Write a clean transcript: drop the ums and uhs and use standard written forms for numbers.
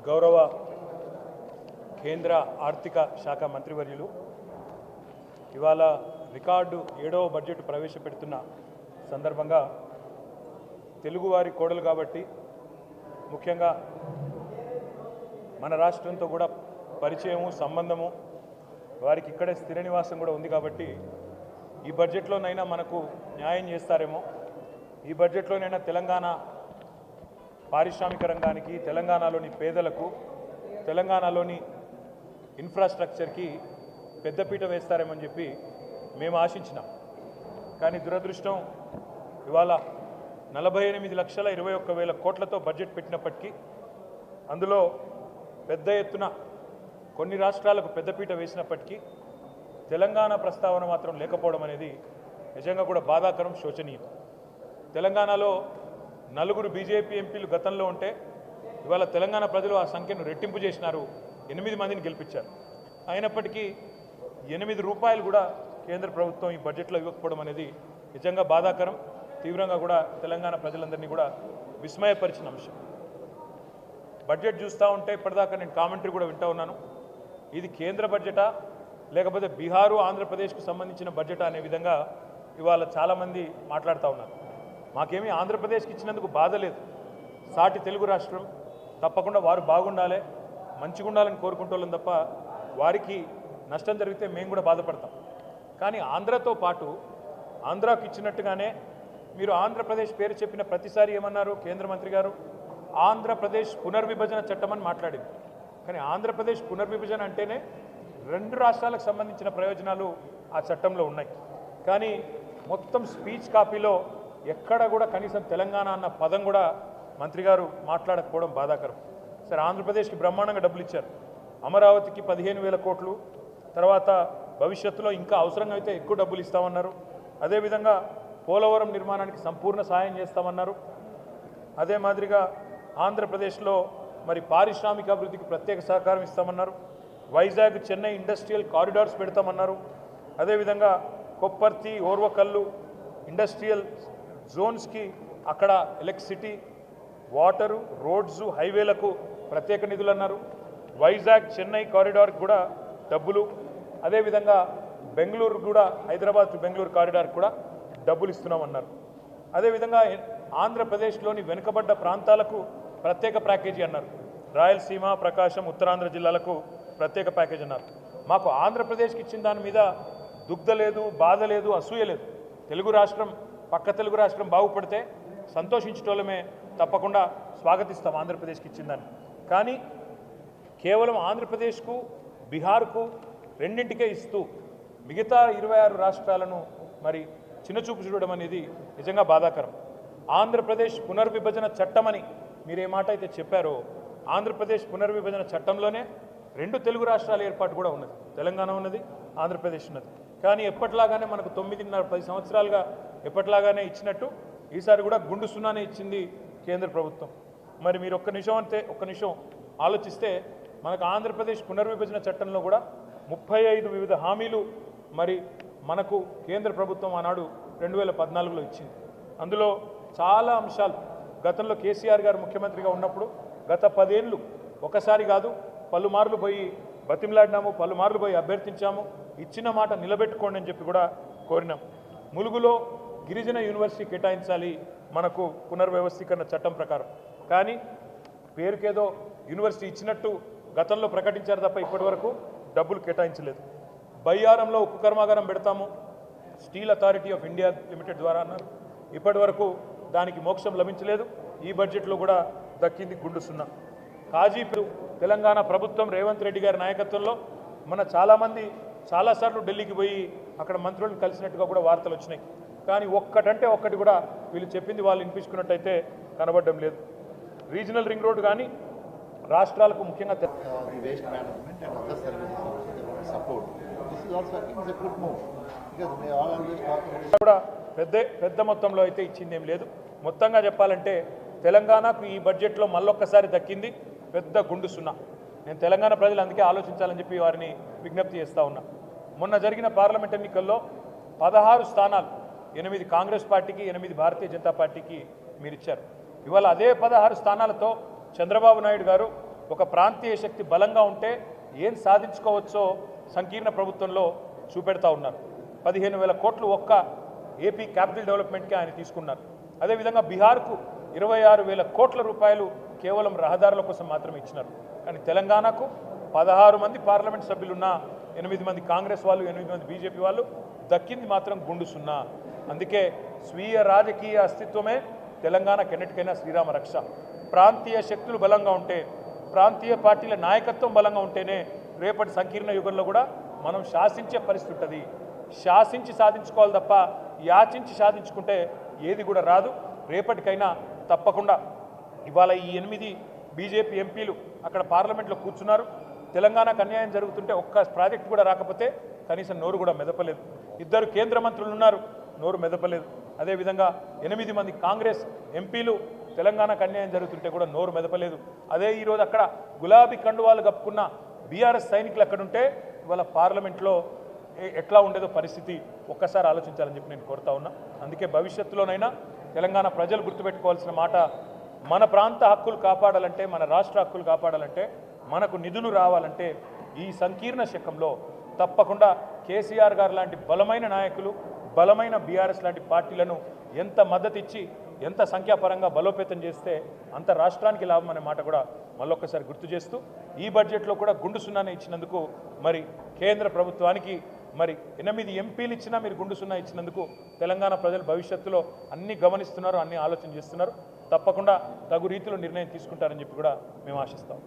గౌరవ కేంద్ర ఆర్థిక శాఖ మంత్రివర్యులు ఇవాళ రికార్డు 7వ బడ్జెట్ ప్రవేశపెడుతున్న సందర్భంగా తెలుగువారి కోడలు కాబట్టి ముఖ్యంగా మన రాష్ట్రంతో కూడా పరిచయము సంబంధము వారికి ఇక్కడే స్థిర నివాసం కూడా ఉంది కాబట్టి ఈ బడ్జెట్లోనైనా మనకు న్యాయం చేస్తారేమో ఈ బడ్జెట్లోనైనా తెలంగాణ పారిశ్రామిక రంగానికి తెలంగాణలోని పేదలకు తెలంగాణలోని ఇన్ఫ్రాస్ట్రక్చర్కి పెద్దపీట వేస్తారేమని చెప్పి మేము ఆశించినాం. కానీ దురదృష్టం ఇవాళ 48,21,000 కోట్లతో బడ్జెట్ పెట్టినప్పటికీ అందులో పెద్ద ఎత్తున కొన్ని రాష్ట్రాలకు పెద్దపీట వేసినప్పటికీ తెలంగాణ ప్రస్తావన మాత్రం లేకపోవడం అనేది నిజంగా కూడా బాధాకరం, శోచనీయం. తెలంగాణలో 4 బీజేపీ ఎంపీలు గతంలో ఉంటే ఇవాళ తెలంగాణ ప్రజలు ఆ సంఖ్యను రెట్టింపు చేసినారు, 8 మందిని గెలిపించారు. అయినప్పటికీ 8 రూపాయలు కూడా కేంద్ర ప్రభుత్వం ఈ బడ్జెట్లో ఇవ్వకపోవడం అనేది నిజంగా బాధాకరం, తీవ్రంగా కూడా తెలంగాణ ప్రజలందరినీ కూడా విస్మయపరిచిన అంశం. బడ్జెట్ చూస్తూ ఉంటే ఇప్పటిదాకా నేను కామెంటరీ కూడా వింటూ ఉన్నాను. ఇది కేంద్ర బడ్జెటా లేకపోతే బీహారు ఆంధ్రప్రదేశ్కు సంబంధించిన బడ్జెటా అనే విధంగా ఇవాళ చాలామంది మాట్లాడుతూ ఉన్నారు. మాకేమీ ఆంధ్రప్రదేశ్కి ఇచ్చినందుకు బాధ లేదు. సాటి తెలుగు రాష్ట్రం తప్పకుండా వారు బాగుండాలి, మంచిగా ఉండాలని కోరుకుంటోళ్ళం తప్ప వారికి నష్టం జరిగితే మేము కూడా బాధపడతాం. కానీ ఆంధ్రతో పాటు ఆంధ్రాకు ఇచ్చినట్టుగానే మీరు ఆంధ్రప్రదేశ్ పేరు చెప్పిన ప్రతిసారి ఏమన్నారు కేంద్ర మంత్రి గారు? ఆంధ్రప్రదేశ్ పునర్విభజన చట్టం అని మాట్లాడింది. కానీ ఆంధ్రప్రదేశ్ పునర్విభజన అంటేనే 2 రాష్ట్రాలకు సంబంధించిన ప్రయోజనాలు ఆ చట్టంలో ఉన్నాయి. కానీ మొత్తం స్పీచ్ కాపీలో ఎక్కడ కూడా కనీసం తెలంగాణ అన్న పదం కూడా మంత్రి గారు మాట్లాడకపోవడం బాధాకరం. సరే, ఆంధ్రప్రదేశ్కి బ్రహ్మాండంగా డబ్బులు ఇచ్చారు. అమరావతికి 15,000 కోట్లు, తర్వాత భవిష్యత్తులో ఇంకా అవసరంగా అయితే ఎక్కువ డబ్బులు ఇస్తామన్నారు. అదేవిధంగా పోలవరం నిర్మాణానికి సంపూర్ణ సహాయం చేస్తామన్నారు. అదే మాదిరిగా ఆంధ్రప్రదేశ్లో మరి పారిశ్రామిక అభివృద్ధికి ప్రత్యేక సహకారం ఇస్తామన్నారు. వైజాగ్ చెన్నై ఇండస్ట్రియల్ కారిడార్స్ పెడతామన్నారు. అదేవిధంగా కొప్పర్తి ఓర్వకల్లు ఇండస్ట్రియల్ జోన్స్కి అక్కడ ఎలక్ట్రిసిటీ, వాటరు, రోడ్స్, హైవేలకు ప్రత్యేక నిధులు అన్నారు. వైజాగ్ చెన్నై కారిడార్కి కూడా డబ్బులు, అదేవిధంగా బెంగళూరు కూడా హైదరాబాద్ టు బెంగళూరు కారిడార్ కూడా డబ్బులు ఇస్తున్నామన్నారు. అదేవిధంగా ఆంధ్రప్రదేశ్లోని వెనుకబడ్డ ప్రాంతాలకు ప్రత్యేక ప్యాకేజీ అన్నారు. రాయలసీమ, ప్రకాశం, ఉత్తరాంధ్ర జిల్లాలకు ప్రత్యేక ప్యాకేజీ అన్నారు. మాకు ఆంధ్రప్రదేశ్కి ఇచ్చిన దాని మీద దుగ్ధ లేదు, బాధ లేదు, అసూయ లేదు. తెలుగు రాష్ట్రం, పక్క తెలుగు రాష్ట్రం బాగుపడితే సంతోషించటోళ్ళమే, తప్పకుండా స్వాగతిస్తాం ఆంధ్రప్రదేశ్కి ఇచ్చిందని. కానీ కేవలం ఆంధ్రప్రదేశ్కు బీహార్కు రెండింటికే ఇస్తూ మిగతా 26 రాష్ట్రాలను మరి చిన్నచూపు చూడడం అనేది నిజంగా బాధాకరం. ఆంధ్రప్రదేశ్ పునర్విభజన చట్టమని మీరు ఏ మాట అయితే చెప్పారో, ఆంధ్రప్రదేశ్ పునర్విభజన చట్టంలోనే 2 తెలుగు రాష్ట్రాల ఏర్పాటు కూడా ఉన్నది. తెలంగాణ ఉన్నది, ఆంధ్రప్రదేశ్ ఉన్నది. కానీ ఎప్పట్లాగానే మనకు 9.5-10 సంవత్సరాలుగా ఎప్పట్లాగానే ఇచ్చినట్టు ఈసారి కూడా గుండు సున్నానే ఇచ్చింది కేంద్ర ప్రభుత్వం. మరి మీరు ఒక్క నిమిషం ఆలోచిస్తే మనకు ఆంధ్రప్రదేశ్ పునర్విభజన చట్టంలో కూడా 35 వివిధ హామీలు మరి మనకు కేంద్ర ప్రభుత్వం ఆనాడు 2014లో ఇచ్చింది. అందులో చాలా అంశాలు గతంలో కేసీఆర్ గారు ముఖ్యమంత్రిగా ఉన్నప్పుడు గత 10 ఏళ్ళు ఒకసారి కాదు పలుమార్లు పోయి బతిమలాడినాము, పలుమార్లు పోయి అభ్యర్థించాము, ఇచ్చిన మాట నిలబెట్టుకోండి అని చెప్పి కూడా కోరినాం. ములుగులో గిరిజన యూనివర్సిటీ కేటాయించాలి మనకు పునర్వ్యవస్థీకరణ చట్టం ప్రకారం. కానీ పేరుకేదో యూనివర్సిటీ ఇచ్చినట్టు గతంలో ప్రకటించారు తప్ప ఇప్పటి వరకు డబ్బులు కేటాయించలేదు. బయ్యారంలో ఉక్కు కర్మాగారం పెడతాము steel authority of India limited ద్వారా అన్నారు. ఇప్పటి వరకు దానికి మోక్షం లభించలేదు. ఈ బడ్జెట్లో కూడా దక్కింది గుండు సున్నా. కాజీపూర్ తెలంగాణ ప్రభుత్వం రేవంత్ రెడ్డి గారి నాయకత్వంలో మన చాలామంది చాలాసార్లు ఢిల్లీకి పోయి అక్కడ మంత్రులను కలిసినట్టుగా కూడా వార్తలు వచ్చినాయి. కానీ ఒక్కటంటే ఒక్కటి కూడా వీళ్ళు చెప్పింది వాళ్ళు వినిపించుకున్నట్టయితే కనబడడం లేదు. రీజనల్ రింగ్ రోడ్ కానీ రాష్ట్రాలకు ముఖ్యంగా కూడా పెద్ద మొత్తంలో అయితే ఇచ్చింది ఏం లేదు. మొత్తంగా చెప్పాలంటే తెలంగాణకు ఈ బడ్జెట్లో మళ్ళొక్కసారి దక్కింది పెద్ద గుండు సున్నా. నేను తెలంగాణ ప్రజలు అందుకే ఆలోచించాలని చెప్పి వారిని విజ్ఞప్తి చేస్తూ ఉన్నా. మొన్న జరిగిన పార్లమెంట్ ఎన్నికల్లో 16 స్థానాలు 8 కాంగ్రెస్ పార్టీకి 8 భారతీయ జనతా పార్టీకి మీరు ఇచ్చారు. ఇవాళ అదే 16 స్థానాలతో చంద్రబాబు నాయుడు గారు ఒక ప్రాంతీయ శక్తి బలంగా ఉంటే ఏం సాధించుకోవచ్చో సంకీర్ణ ప్రభుత్వంలో చూపెడతా ఉన్నారు. 15,000 కోట్లు ఒక్క ఏపీ క్యాపిటల్ డెవలప్మెంట్కి ఆయన తీసుకున్నారు. అదేవిధంగా బీహార్కు 26,000 కోట్ల రూపాయలు కేవలం రహదారుల కోసం మాత్రమే ఇచ్చినారు. కానీ తెలంగాణకు 16 మంది పార్లమెంట్ సభ్యులున్న 8 మంది కాంగ్రెస్ వాళ్ళు, 8 మంది బీజేపీ వాళ్ళు, దక్కింది మాత్రం గుండు సున్నా. అందుకే స్వీయ రాజకీయ అస్తిత్వమే తెలంగాణకు ఎన్నిటికైనా శ్రీరామ రక్ష. ప్రాంతీయ శక్తులు బలంగా ఉంటే, ప్రాంతీయ పార్టీల నాయకత్వం బలంగా ఉంటేనే రేపటి సంకీర్ణ యుగంలో కూడా మనం శాసించే పరిస్థితి ఉంటుంది. శాసించి సాధించుకోవాలి తప్ప యాచించి సాధించుకుంటే ఏది కూడా రాదు. రేపటికైనా తప్పకుండా ఇవాళ ఈ 8 బీజేపీ ఎంపీలు అక్కడ పార్లమెంట్లో కూర్చున్నారు. తెలంగాణకు అన్యాయం జరుగుతుంటే ఒక్క ప్రాజెక్ట్ కూడా రాకపోతే కనీసం నోరు కూడా మెదపలేదు. 2 కేంద్ర మంత్రులు ఉన్నారు, నోరు మెదపలేదు. అదేవిధంగా 8 మంది కాంగ్రెస్ ఎంపీలు తెలంగాణకు అన్యాయం జరుగుతుంటే కూడా నోరు మెదపలేదు. అదే ఈరోజు అక్కడ గులాబీ కండువాలు కప్పుకున్న బీఆర్ఎస్ సైనికులు అక్కడుంటే ఇవాళ పార్లమెంట్లో ఎట్లా ఉండేదో పరిస్థితి ఒక్కసారి ఆలోచించాలని చెప్పి నేను కోరుతా ఉన్నా. అందుకే భవిష్యత్తులోనైనా తెలంగాణ ప్రజలు గుర్తుపెట్టుకోవాల్సిన మాట, మన ప్రాంత హక్కులు కాపాడాలంటే, మన రాష్ట్ర హక్కులు కాపాడాలంటే, మనకు నిధులు రావాలంటే ఈ సంకీర్ణ శకంలో తప్పకుండా కేసీఆర్ గారు లాంటి బలమైన నాయకులు, బలమైన బీఆర్ఎస్ లాంటి పార్టీలను ఎంత మద్దతు ఇచ్చి, ఎంత సంఖ్యాపరంగా బలోపేతం చేస్తే అంత రాష్ట్రానికి లాభం అనే మాట కూడా మళ్ళొక్కసారి గుర్తు చేస్తూ, ఈ బడ్జెట్లో కూడా గుండు సున్నానే ఇచ్చినందుకు మరి కేంద్ర ప్రభుత్వానికి మరి 8 ఎంపీలు ఇచ్చినా మీరు గుండు సున్నా ఇచ్చినందుకు తెలంగాణ ప్రజలు భవిష్యత్తులో అన్ని గమనిస్తున్నారు, అన్ని ఆలోచన చేస్తున్నారు. తప్పకుండా తగు రీతిలో నిర్ణయం తీసుకుంటారని చెప్పి కూడా మేము ఆశిస్తాం.